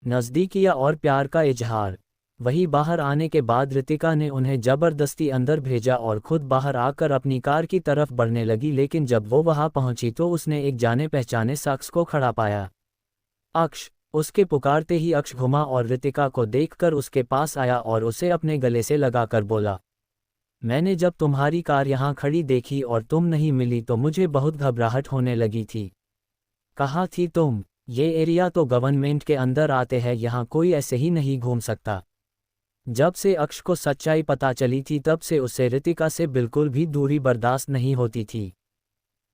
नज़दीकियाँ और प्यार का इजहार। वही बाहर आने के बाद रितिका ने उन्हें ज़बरदस्ती अंदर भेजा और खुद बाहर आकर अपनी कार की तरफ बढ़ने लगी, लेकिन जब वो वहां पहुंची तो उसने एक जाने पहचाने शख्स को खड़ा पाया। अक्ष। उसके पुकारते ही अक्ष घुमा और रितिका को देखकर उसके पास आया और उसे अपने गले से लगाकर बोला, मैंने जब तुम्हारी कार यहाँ खड़ी देखी और तुम नहीं मिली तो मुझे बहुत घबराहट होने लगी थी। कहाँ थी तुम? ये एरिया तो गवर्नमेंट के अंदर आते हैं, यहाँ कोई ऐसे ही नहीं घूम सकता। जब से अक्ष को सच्चाई पता चली थी तब से उसे रितिका से बिल्कुल भी दूरी बर्दाश्त नहीं होती थी।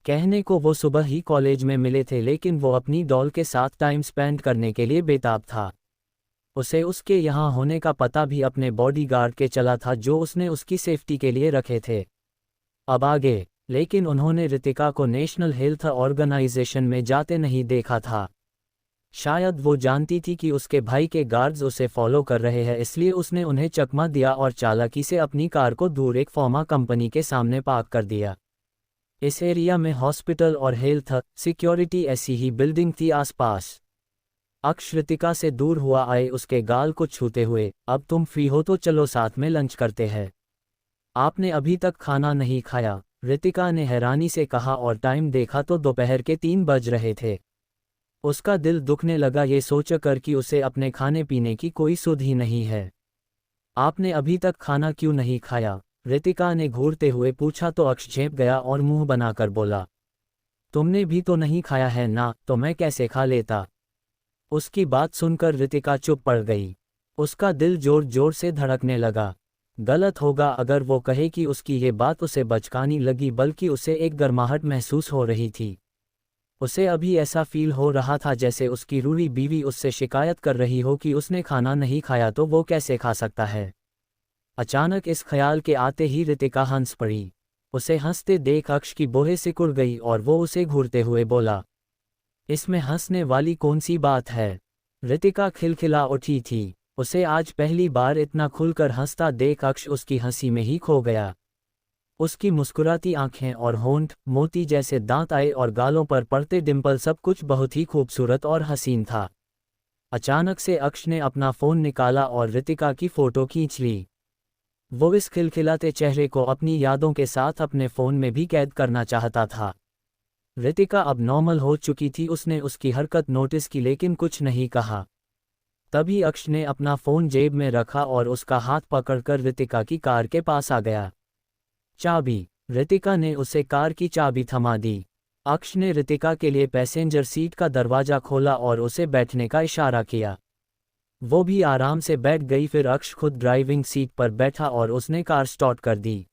कहने को वो सुबह ही कॉलेज में मिले थे, लेकिन वो अपनी डॉल के साथ टाइम स्पेंड करने के लिए बेताब था। उसे उसके यहाँ होने का पता भी अपने बॉडीगार्ड के चला था जो उसने उसकी सेफ्टी के लिए रखे थे। अब आगे, लेकिन उन्होंने रितिका को नेशनल हेल्थ ऑर्गेनाइजेशन में जाते नहीं देखा था। शायद वो जानती थी कि उसके भाई के गार्ड्स उसे फॉलो कर रहे हैं, इसलिए उसने उन्हें चकमा दिया और चालाकी से अपनी कार को दूर एक फार्मा कंपनी के सामने पार्क कर दिया। इस एरिया में हॉस्पिटल और हेल्थ सिक्योरिटी ऐसी ही बिल्डिंग थी आसपास। अक्ष रितिका से दूर हुआ आए उसके गाल को छूते हुए, अब तुम फ्री हो तो चलो साथ में लंच करते हैं। आपने अभी तक खाना नहीं खाया? रितिका ने हैरानी से कहा और टाइम देखा तो दोपहर के 3 बज रहे थे। उसका दिल दुखने लगा ये सोचकर कि उसे अपने खाने पीने की कोई सुध ही नहीं है। आपने अभी तक खाना क्यों नहीं खाया? रितिका ने घूरते हुए पूछा तो अक्ष झेप गया और मुंह बनाकर बोला, तुमने भी तो नहीं खाया है ना, तो मैं कैसे खा लेता? उसकी बात सुनकर रितिका चुप पड़ गई। उसका दिल जोर जोर से धड़कने लगा। गलत होगा अगर वो कहे कि उसकी ये बात उसे बचकानी लगी, बल्कि उसे एक गर्माहट महसूस हो रही थी। उसे अभी ऐसा फील हो रहा था जैसे उसकी रूही बीवी उससे शिकायत कर रही हो कि उसने खाना नहीं खाया तो वो कैसे खा सकता है। अचानक इस ख्याल के आते ही रितिका हंस पड़ी। उसे हंसते देख अक्ष की बोहें सिकुड़ गई और वो उसे घूरते हुए बोला, इसमें हंसने वाली कौन सी बात है? रितिका खिलखिला उठी थी। उसे आज पहली बार इतना खुलकर हंसता देख अक्ष उसकी हंसी में ही खो गया। उसकी मुस्कुराती आंखें और होंठ, मोती जैसे दांत आए और गालों पर पड़ते डिंपल, सब कुछ बहुत ही खूबसूरत और हसीन था। अचानक से अक्ष ने अपना फ़ोन निकाला और रितिका की फ़ोटो खींच ली। वो इस खिलखिलाते चेहरे को अपनी यादों के साथ अपने फ़ोन में भी कैद करना चाहता था। रितिका अब नॉर्मल हो चुकी थी। उसने उसकी हरकत नोटिस की लेकिन कुछ नहीं कहा। तभी अक्ष ने अपना फ़ोन जेब में रखा और उसका हाथ पकड़कर रितिका की कार के पास आ गया। चाबी? रितिका ने उसे कार की चाबी थमा दी। अक्ष ने रितिका के लिए पैसेंजर सीट का दरवाज़ा खोला और उसे बैठने का इशारा किया। वो भी आराम से बैठ गई। फिर अक्ष खुद ड्राइविंग सीट पर बैठा और उसने कार स्टार्ट कर दी।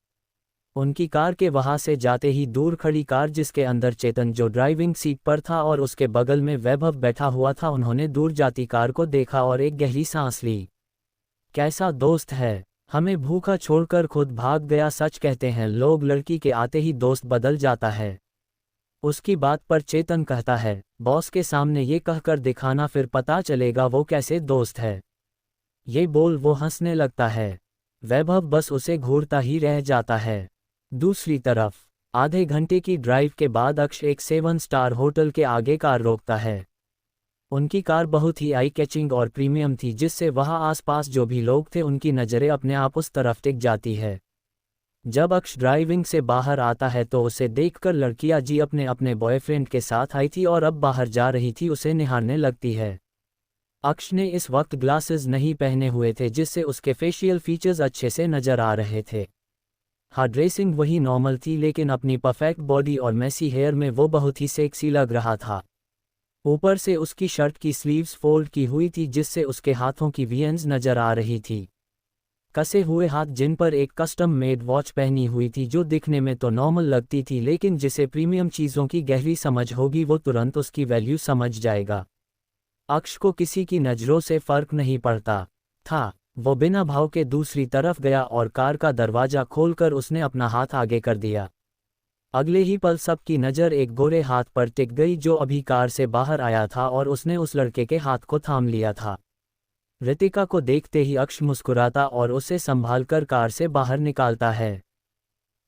उनकी कार के वहां से जाते ही दूर खड़ी कार जिसके अंदर चेतन जो ड्राइविंग सीट पर था और उसके बगल में वैभव बैठा हुआ था, उन्होंने दूर जाती कार को देखा और एक गहरी सांस ली। कैसा दोस्त है, हमें भूखा छोड़कर खुद भाग गया। सच कहते हैं लोग, लड़की के आते ही दोस्त बदल जाता है। उसकी बात पर चेतन कहता है, बॉस के सामने ये कहकर दिखाना, फिर पता चलेगा वो कैसे दोस्त है। ये बोल वो हंसने लगता है। वैभव बस उसे घूरता ही रह जाता है। दूसरी तरफ आधे घंटे की ड्राइव के बाद अक्ष एक 7 स्टार होटल के आगे कार रोकता है। उनकी कार बहुत ही आई कैचिंग और प्रीमियम थी, जिससे वहां आसपास जो भी लोग थे उनकी नज़रें अपने आप उस तरफ टिक जाती है। जब अक्ष ड्राइविंग से बाहर आता है तो उसे देखकर लड़कियां जी अपने अपने बॉयफ्रेंड के साथ आई थी और अब बाहर जा रही थी उसे निहारने लगती है। अक्ष ने इस वक्त ग्लासेस नहीं पहने हुए थे, जिससे उसके फेशियल फीचर्स अच्छे से नजर आ रहे थे। हाँ, ड्रेसिंग वही नॉर्मल थी, लेकिन अपनी परफेक्ट बॉडी और मैसी हेयर में वो बहुत ही सेक्सी लग रहा था। ऊपर से उसकी शर्ट की स्लीव्स फोल्ड की हुई थी, जिससे उसके हाथों की वीएन्स नजर आ रही थी। कसे हुए हाथ जिन पर एक कस्टम मेड वॉच पहनी हुई थी, जो दिखने में तो नॉर्मल लगती थी, लेकिन जिसे प्रीमियम चीज़ों की गहरी समझ होगी वो तुरंत उसकी वैल्यू समझ जाएगा। अक्ष को किसी की नज़रों से फर्क नहीं पड़ता था। वो बिना भाव के दूसरी तरफ गया और कार का दरवाज़ा खोलकर उसने अपना हाथ आगे कर दिया। अगले ही पल सबकी नज़र एक गोरे हाथ पर टिक गई जो अभी कार से बाहर आया था और उसने उस लड़के के हाथ को थाम लिया था। रितिका को देखते ही अक्ष मुस्कुराता और उसे संभालकर कार से बाहर निकालता है।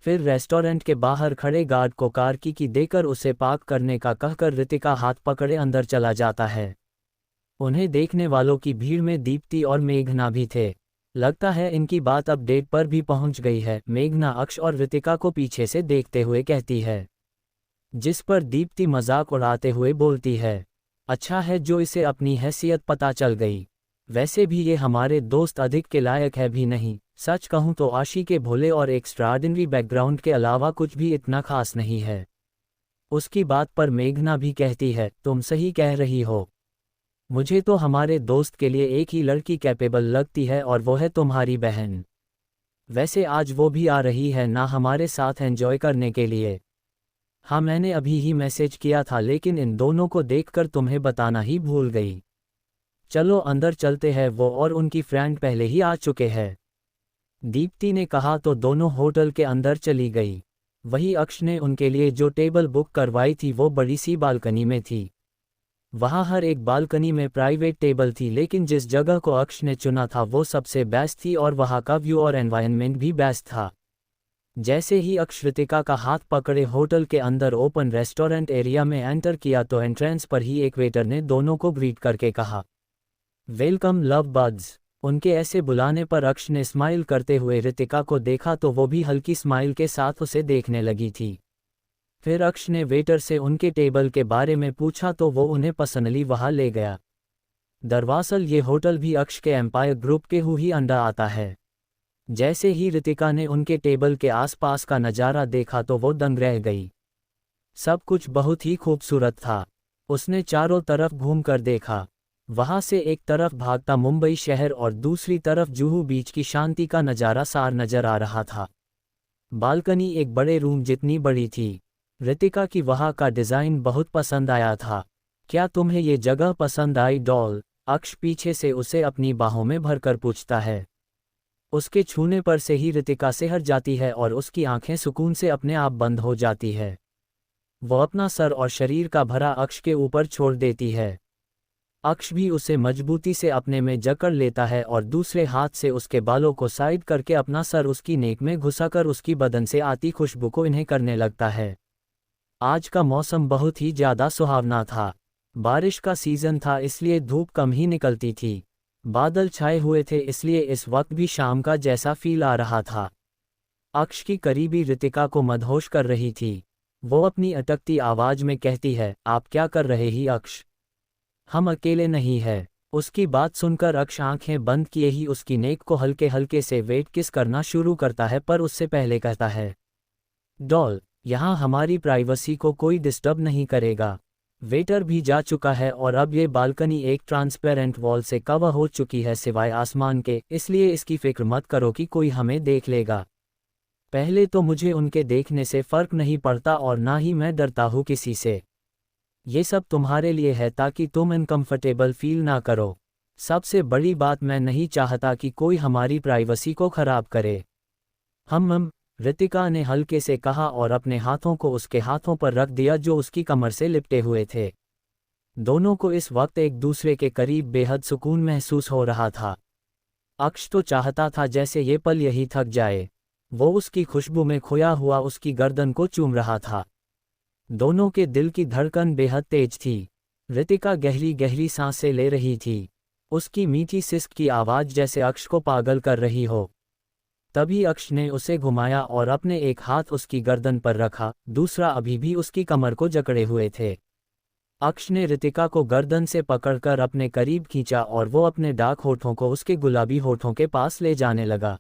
फिर रेस्टोरेंट के बाहर खड़े गार्ड को कार की देकर उसे पार्क करने का कहकर रितिका हाथ पकड़े अंदर चला जाता है। उन्हें देखने वालों की भीड़ में दीप्ति और मेघना भी थे। लगता है इनकी बात अब डेट पर भी पहुंच गई है, मेघना अक्ष और ऋतिका को पीछे से देखते हुए कहती है। जिस पर दीप्ति मजाक उड़ाते हुए बोलती है, अच्छा है जो इसे अपनी हैसियत पता चल गई। वैसे भी ये हमारे दोस्त अधिक के लायक है भी नहीं। सच कहूँ तो आशी के भोले और एक्स्ट्राऑर्डिनरी बैकग्राउंड के अलावा कुछ भी इतना खास नहीं है। उसकी बात पर मेघना भी कहती है, तुम सही कह रही हो। मुझे तो हमारे दोस्त के लिए एक ही लड़की कैपेबल लगती है और वो है तुम्हारी बहन। वैसे आज वो भी आ रही है ना हमारे साथ एंजॉय करने के लिए? हाँ, मैंने अभी ही मैसेज किया था लेकिन इन दोनों को देखकर तुम्हें बताना ही भूल गई। चलो अंदर चलते हैं, वो और उनकी फ्रेंड पहले ही आ चुके हैं। दीप्ति ने कहा तो दोनों होटल के अंदर चली गई। वही अक्ष ने उनके लिए जो टेबल बुक करवाई थी वो बड़ी सी बालकनी में थी। वहाँ हर एक बालकनी में प्राइवेट टेबल थी, लेकिन जिस जगह को अक्ष ने चुना था वो सबसे बेस्ट थी और वहाँ का व्यू और एनवायरनमेंट भी बेस्ट था। जैसे ही अक्ष ऋतिका का हाथ पकड़े होटल के अंदर ओपन रेस्टोरेंट एरिया में एंटर किया तो एंट्रेंस पर ही एक वेटर ने दोनों को ग्रीट करके कहा, वेलकम लव बर्ड्स। उनके ऐसे बुलाने पर अक्ष ने स्माइल करते हुए ऋतिका को देखा तो वो भी हल्की स्माइल के साथ उसे देखने लगी थी। फिर अक्ष ने वेटर से उनके टेबल के बारे में पूछा तो वो उन्हें पर्सनली वहां ले गया। दरअसल ये होटल भी अक्ष के एम्पायर ग्रुप के ही अंडर आता है। जैसे ही ऋतिका ने उनके टेबल के आसपास का नज़ारा देखा तो वो दंग रह गई। सब कुछ बहुत ही खूबसूरत था। उसने चारों तरफ घूमकर देखा। वहां से एक तरफ भागता मुंबई शहर और दूसरी तरफ जुहू बीच की शांति का नज़ारा सार नजर आ रहा था। बालकनी एक बड़े रूम जितनी बड़ी थी। ऋतिका की वहां का डिज़ाइन बहुत पसंद आया था। क्या तुम्हें ये जगह पसंद आई डॉल? अक्ष पीछे से उसे अपनी बाहों में भरकर पूछता है। उसके छूने पर से ही ऋतिका सिहर जाती है और उसकी आंखें सुकून से अपने आप बंद हो जाती है। वो अपना सर और शरीर का भरा अक्ष के ऊपर छोड़ देती है। अक्ष भी उसे मजबूती से अपने में जकड़ लेता है और दूसरे हाथ से उसके बालों को साइड करके अपना सर उसकी नेक में घुसाकर उसकी बदन से आती खुशबू को इन्हें करने लगता है। आज का मौसम बहुत ही ज़्यादा सुहावना था। बारिश का सीज़न था इसलिए धूप कम ही निकलती थी। बादल छाए हुए थे इसलिए इस वक्त भी शाम का जैसा फील आ रहा था। अक्ष की करीबी ऋतिका को मदहोश कर रही थी। वो अपनी अटकती आवाज़ में कहती है, आप क्या कर रहे ही अक्ष? हम अकेले नहीं हैं। उसकी बात सुनकर अक्ष आंखें बंद किए ही उसकी नेक को हल्के हल्के से वेट किस करना शुरू करता है, पर उससे पहले कहता है, डॉल, यहाँ हमारी प्राइवेसी को कोई डिस्टर्ब नहीं करेगा। वेटर भी जा चुका है और अब ये बालकनी एक ट्रांसपेरेंट वॉल से कवर हो चुकी है सिवाय आसमान के, इसलिए इसकी फिक्र मत करो कि कोई हमें देख लेगा। पहले तो मुझे उनके देखने से फ़र्क नहीं पड़ता और ना ही मैं डरता हूँ किसी से। ये सब तुम्हारे लिए है ताकि तुम अनकंफर्टेबल फील ना करो। सबसे बड़ी बात, मैं नहीं चाहता कि कोई हमारी प्राइवेसी को ख़राब करे। हम ऋतिका ने हल्के से कहा और अपने हाथों को उसके हाथों पर रख दिया जो उसकी कमर से लिपटे हुए थे। दोनों को इस वक्त एक दूसरे के करीब बेहद सुकून महसूस हो रहा था। अक्ष तो चाहता था जैसे ये पल यही थक जाए। वो उसकी खुशबू में खोया हुआ उसकी गर्दन को चूम रहा था। दोनों के दिल की धड़कन बेहद तेज थी। ऋतिका गहरी गहरी सांसें ले रही थी। उसकी मीठी सिसक की आवाज़ जैसे अक्ष को पागल कर रही हो। तभी अक्ष ने उसे घुमाया और अपने एक हाथ उसकी गर्दन पर रखा, दूसरा अभी भी उसकी कमर को जकड़े हुए थे। अक्ष ने ऋतिका को गर्दन से पकड़कर अपने करीब खींचा और वो अपने डार्क होठों को उसके गुलाबी होठों के पास ले जाने लगा।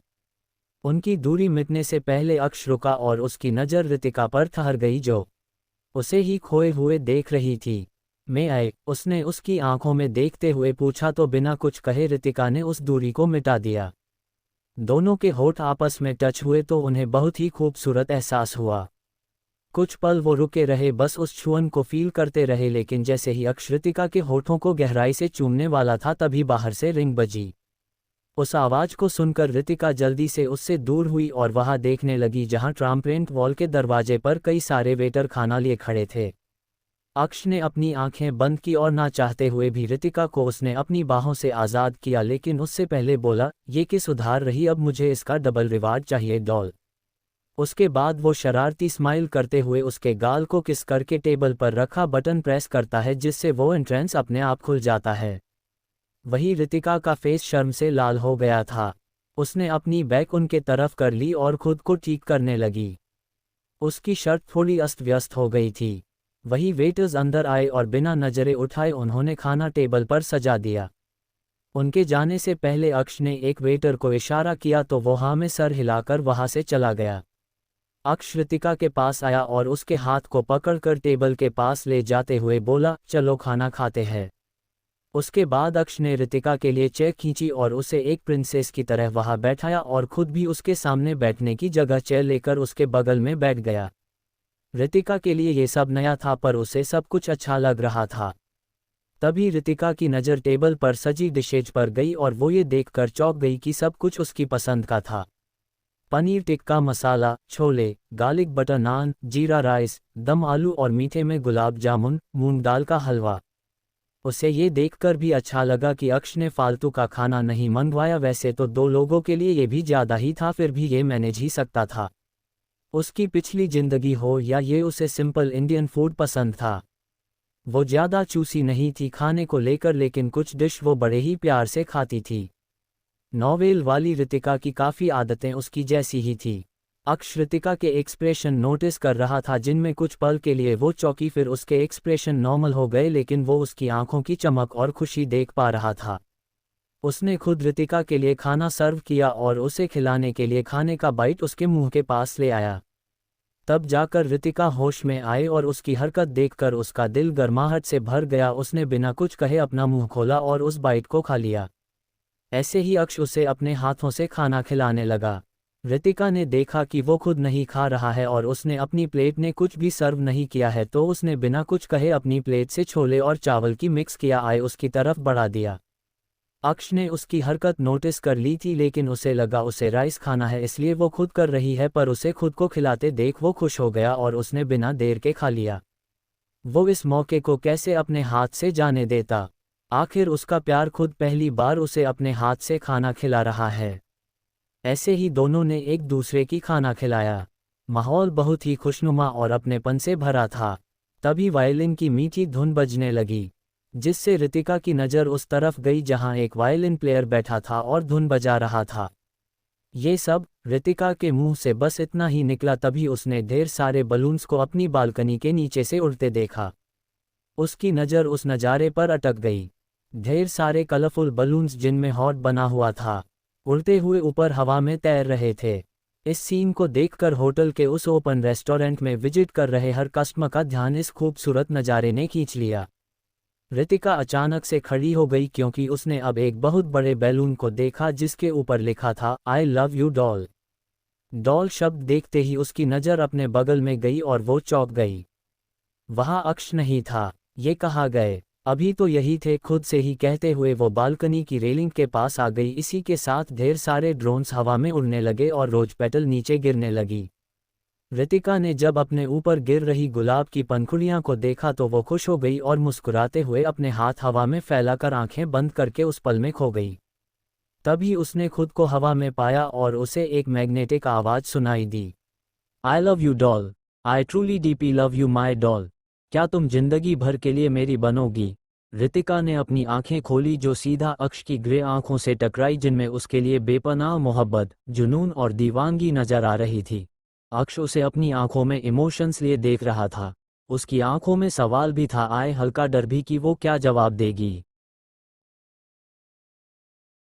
उनकी दूरी मिटने से पहले अक्ष रुका और उसकी नज़र ऋतिका पर ठहर गई जो उसे ही खोए हुए देख रही थी। मैं आए, उसने उसकी आंखों में देखते हुए पूछा तो बिना कुछ कहे ऋतिका ने उस दूरी को मिटा दिया। दोनों के होठ आपस में टच हुए तो उन्हें बहुत ही खूबसूरत एहसास हुआ। कुछ पल वो रुके रहे, बस उस छुअन को फील करते रहे, लेकिन जैसे ही अक्ष ऋतिका के होठों को गहराई से चूमने वाला था तभी बाहर से रिंग बजी। उस आवाज़ को सुनकर ऋतिका जल्दी से उससे दूर हुई और वहां देखने लगी जहां ट्रांसपेरेंट वॉल के दरवाजे पर कई सारे वेटर खाना लिए खड़े थे। अक्ष ने अपनी आंखें बंद की और ना चाहते हुए भी ऋतिका को उसने अपनी बाहों से आज़ाद किया, लेकिन उससे पहले बोला, ये किस उधार रही, अब मुझे इसका डबल रिवार्ड चाहिए डॉल। उसके बाद वो शरारती स्माइल करते हुए उसके गाल को किस करके टेबल पर रखा बटन प्रेस करता है जिससे वो एंट्रेंस अपने आप खुल जाता है। वही रितिका का फेस शर्म से लाल हो गया था। उसने अपनी बैक उनके तरफ कर ली और खुद को ठीक करने लगी। उसकी शर्ट थोड़ी अस्त व्यस्त हो गई थी। वही वेटर्स अंदर आए और बिना नजरें उठाए उन्होंने खाना टेबल पर सजा दिया। उनके जाने से पहले अक्ष ने एक वेटर को इशारा किया तो वो हाँ में सर हिलाकर वहां से चला गया। अक्ष रितिका के पास आया और उसके हाथ को पकड़कर टेबल के पास ले जाते हुए बोला, चलो खाना खाते हैं। उसके बाद अक्ष ने रितिका के लिए चेयर खींची और उसे एक प्रिंसेस की तरह वहां बैठाया और खुद भी उसके सामने बैठने की जगह चेयर लेकर उसके बगल में बैठ गया। रितिका के लिए ये सब नया था पर उसे सब कुछ अच्छा लग रहा था। तभी रितिका की नज़र टेबल पर सजी डिशेज पर गई और वो ये देखकर चौंक गई कि सब कुछ उसकी पसंद का था। पनीर टिक्का मसाला, छोले, गार्लिक बटर नान, जीरा राइस, दम आलू और मीठे में गुलाब जामुन, मूंग दाल का हलवा। उसे ये देखकर भी अच्छा लगा कि अक्ष ने फालतू का खाना नहीं मंगवाया। वैसे तो 2 लोगों के लिए ये भी ज़्यादा ही था, फिर भी ये मैनेज ही सकता था। उसकी पिछली जिंदगी हो या ये, उसे सिंपल इंडियन फूड पसंद था। वो ज़्यादा चूसी नहीं थी खाने को लेकर, लेकिन कुछ डिश वो बड़े ही प्यार से खाती थी। नॉवेल वाली रितिका की काफ़ी आदतें उसकी जैसी ही थी। अक्ष रितिका के एक्सप्रेशन नोटिस कर रहा था, जिनमें कुछ पल के लिए वो चौंकी, फिर उसके एक्सप्रेशन नॉर्मल हो गए, लेकिन वो उसकी आंखों की चमक और खुशी देख पा रहा था। उसने खुद रितिका के लिए खाना सर्व किया और उसे खिलाने के लिए खाने का बाइट उसके मुंह के पास ले आया। तब जाकर रितिका होश में आए और उसकी हरकत देखकर उसका दिल गर्माहट से भर गया। उसने बिना कुछ कहे अपना मुंह खोला और उस बाइट को खा लिया। ऐसे ही अक्ष उसे अपने हाथों से खाना खिलाने लगा। रितिका ने देखा कि वो खुद नहीं खा रहा है और उसने अपनी प्लेट में कुछ भी सर्व नहीं किया है, तो उसने बिना कुछ कहे अपनी प्लेट से छोले और चावल की मिक्स किया आए उसकी तरफ बढ़ा दिया। अक्ष ने उसकी हरकत नोटिस कर ली थी, लेकिन उसे लगा उसे राइस खाना है इसलिए वो खुद कर रही है, पर उसे खुद को खिलाते देख वो खुश हो गया और उसने बिना देर के खा लिया। वो इस मौके को कैसे अपने हाथ से जाने देता। आखिर उसका प्यार खुद पहली बार उसे अपने हाथ से खाना खिला रहा है। ऐसे ही दोनों ने एक दूसरे की खाना खिलाया। माहौल बहुत ही खुशनुमा और अपनेपन से भरा था। तभी वायलिन की मीठी धुन बजने लगी, जिससे रितिका की नज़र उस तरफ गई जहां एक वायलिन प्लेयर बैठा था और धुन बजा रहा था। ये सब रितिका के मुंह से बस इतना ही निकला, तभी उसने ढेर सारे बलून्स को अपनी बालकनी के नीचे से उड़ते देखा। उसकी नज़र उस नज़ारे पर अटक गई। ढेर सारे कलरफुल बलून्स जिनमें हॉट बना हुआ था, उड़ते हुए ऊपर हवा में तैर रहे थे। इस सीन को देखकर होटल के उस ओपन रेस्टोरेंट में विजिट कर रहे हर कस्टमर का ध्यान इस खूबसूरत नज़ारे ने खींच लिया। रितिका अचानक से खड़ी हो गई क्योंकि उसने अब एक बहुत बड़े बैलून को देखा जिसके ऊपर लिखा था, आई लव यू डॉल। डॉल शब्द देखते ही उसकी नज़र अपने बगल में गई और वो चौंक गई। वहाँ अक्ष नहीं था। ये कहाँ गए? अभी तो यही थे, खुद से ही कहते हुए वो बालकनी की रेलिंग के पास आ गई। इसी के साथ ढेर सारे ड्रोन्स हवा में उड़ने लगे और रोज पेटल नीचे गिरने लगी। रितिका ने जब अपने ऊपर गिर रही गुलाब की पंखुड़ियां को देखा तो वो खुश हो गई और मुस्कुराते हुए अपने हाथ हवा में फैलाकर आंखें बंद करके उस पल में खो गई। तभी उसने खुद को हवा में पाया और उसे एक मैग्नेटिक आवाज़ सुनाई दी, I love you doll, I truly deeply love you my doll, क्या तुम जिंदगी भर के लिए मेरी बनोगी? रितिका ने अपनी आंखें खोली जो सीधा अक्ष की ग्रे आंखों से टकराई, जिनमें उसके लिए बेपनाह मोहब्बत, जुनून और दीवानगी नजर आ रही थी। अक्ष उसे अपनी आंखों में इमोशंस लिए देख रहा था। उसकी आंखों में सवाल भी था, आए हल्का डर भी कि वो क्या जवाब देगी।